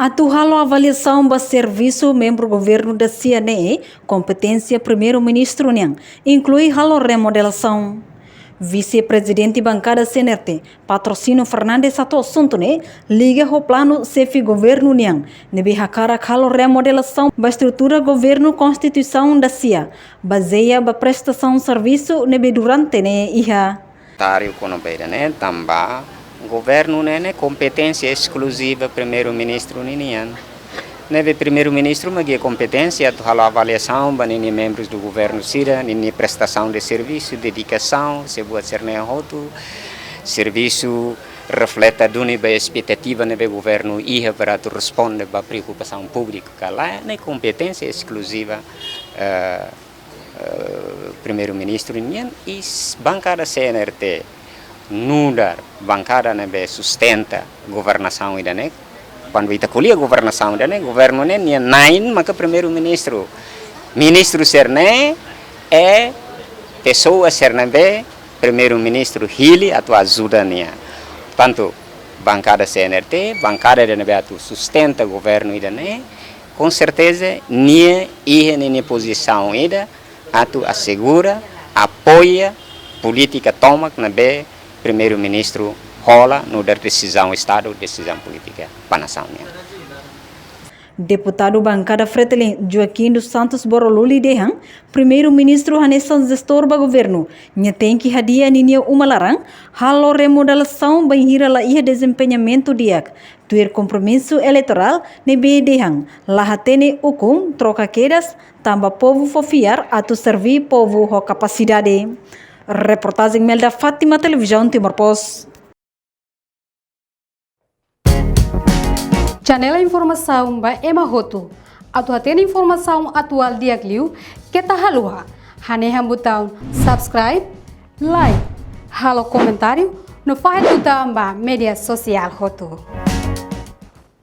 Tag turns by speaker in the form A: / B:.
A: Atu halo avaliação ba serviço membro governo da CNE, competência primeiro-ministro niang, inclui halo remodelação. Vice-presidente bancada CNRT, Patrocínio Fernandes Sato Suntune, liga o plano CEF governo niang, nebe hakara halo remodelação ba estrutura governo constituição da CIA, baseia ba prestação serviço nebe durante ne iha.
B: Tário Conobeira, né, também. Governo é competência exclusiva primeiro-ministro ninian. Neve primeiro-ministro mas competência de avaliação para membros do governo sira, nini prestação de serviço, dedicação, se pode ser nehoto, serviço reflete a expectativa do governo e para responder para a preocupação pública lá é competência exclusiva primeiro-ministro ninian e bancada CNRT. Nudar bancada nebe sustenta governação idane quando kita kuliah governação idane governo ne nia nain maka primeiro-ministro serne é pessoa serne primeiro-ministro hili atau ajuda nia tanto bancada CNRT bancada de nebe atu sustenta governo idane com certeza nia nia posição ida atu assegura apoia política toma nebe primeiro-ministro rola no dar decisão Estado, decisão política para a nação.
A: Deputado bancada Fretilin Joaquim dos Santos Boroluli Dehan, primeiro-ministro hanesan gestor ba governo, tem que hadia ninia umalarang, halo remodelação banhira la ia desempenhamento diak, tuir compromisso eleitoral nebe Dehan, lahatene hukum troca quedas, tamba povo fofiar atu servir povo ho capacidade. Reportagem Melda Fátima, Televisão Timor Post.
C: Janela informação ba Emma Hoto. Atu atena informação atual diak liu kita haluha. Haneha botão subscribe, like, halo comentário no file botão ba media social Hoto.